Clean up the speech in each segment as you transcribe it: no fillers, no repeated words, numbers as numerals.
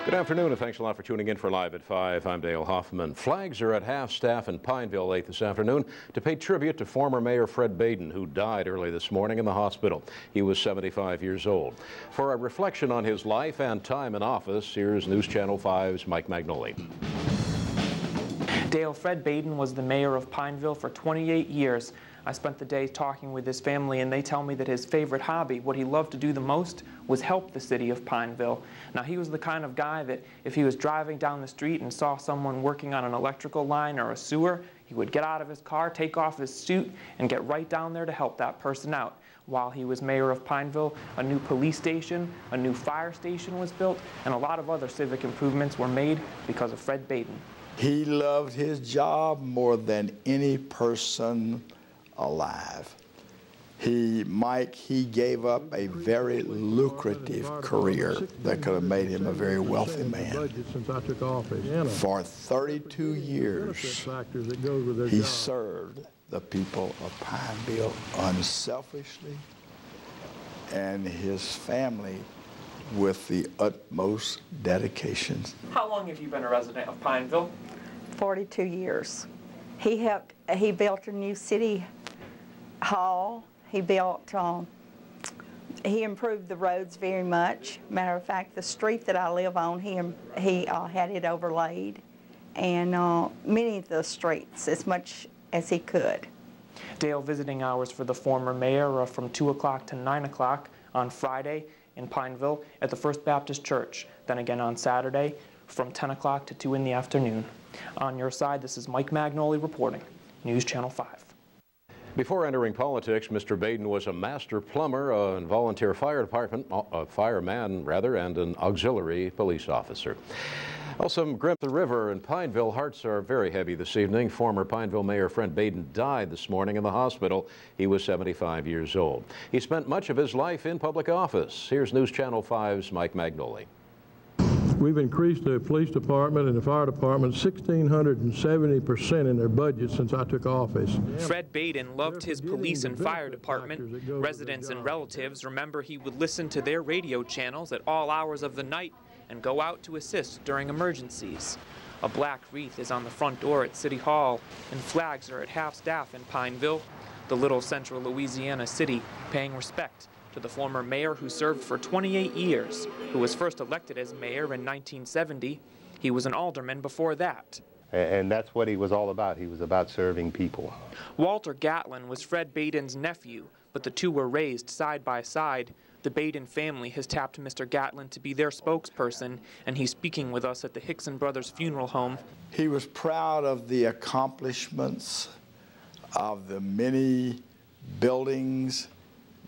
Good afternoon, and thanks a lot for tuning in for Live at 5. I'm Dale Hoffman. Flags are at half-staff in Pineville late this afternoon to pay tribute to former Mayor Fred Baden, who died early this morning in the hospital. He was 75 years old. For a reflection on his life and time in office, here's News Channel 5's Mike Magnoli. Dale, Fred Baden was the mayor of Pineville for 28 years. I spent the day talking with his family, and they tell me that his favorite hobby, what he loved to do the most, was help the city of Pineville. Now, he was the kind of guy that if he was driving down the street and saw someone working on an electrical line or a sewer, he would get out of his car, take off his suit, and get right down there to help that person out. While he was mayor of Pineville, a new police station, a new fire station was built, and a lot of other civic improvements were made because of Fred Baden. He loved his job more than any person alive. Mike gave up a very lucrative career that could have made him a very wealthy man. For 32 years, he served the people of Pineville unselfishly, and his family with the utmost dedication. How long have you been a resident of Pineville? 42 years. He built a new city hall. He improved the roads very much. Matter of fact, the street that I live on, he had it overlaid, and many of the streets, as much as he could. Dale, visiting hours for the former mayor are from 2 o'clock to 9 o'clock on Friday in Pineville at the First Baptist Church. Then again on Saturday from 10 o'clock to 2 in the afternoon. On your side, this is Mike Magnoli reporting, News Channel 5. Before entering politics, Mr. Baden was a master plumber, a volunteer fire department, a fireman rather, and an auxiliary police officer. Well, some grim the river in Pineville. Hearts are very heavy this evening. Former Pineville Mayor Fred Baden died this morning in the hospital. He was 75 years old. He spent much of his life in public office. Here's News Channel 5's Mike Magnoli. We've increased the police department and the fire department 1,670% in their budget since I took office. Fred Baden loved his police and fire department. Residents and relatives remember he would listen to their radio channels at all hours of the night and go out to assist during emergencies. A black wreath is on the front door at City Hall, and flags are at half-staff in Pineville, the little central Louisiana city, paying respect to the former mayor who served for 28 years, who was first elected as mayor in 1970. He was an alderman before that. And that's what he was all about. He was about serving people. Walter Gatlin was Fred Baden's nephew, but the two were raised side by side. The Baden family has tapped Mr. Gatlin to be their spokesperson, and he's speaking with us at the Hickson Brothers Funeral Home. He was proud of the accomplishments of the many buildings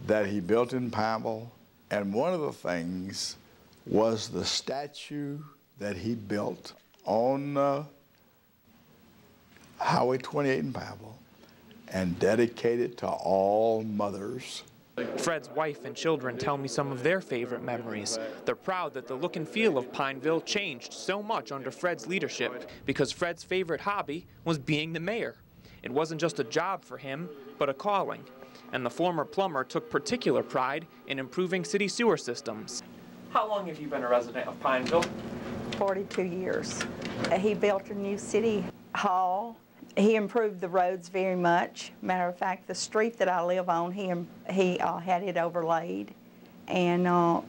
that he built in Pineville, and one of the things was the statue that he built on Highway 28 in Pineville and dedicated to all mothers. Fred's wife and children tell me some of their favorite memories. They're proud that the look and feel of Pineville changed so much under Fred's leadership because Fred's favorite hobby was being the mayor. It wasn't just a job for him, but a calling. And the former plumber took particular pride in improving city sewer systems. How long have you been a resident of Pineville? 42 years. He built a new city hall. He improved the roads very much. Matter of fact, the street that I live on, he had it overlaid, and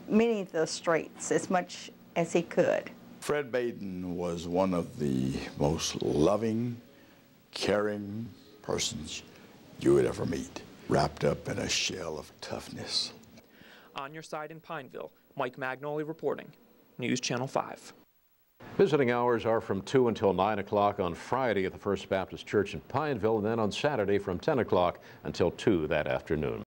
many of the streets, as much as he could. Fred Baden was one of the most loving, caring persons you would ever meet, wrapped up in a shell of toughness. On your side in Pineville, Mike Magnoli reporting, News Channel 5. Visiting hours are from 2 until 9 o'clock on Friday at the First Baptist Church in Pineville, and then on Saturday from 10 o'clock until 2 that afternoon.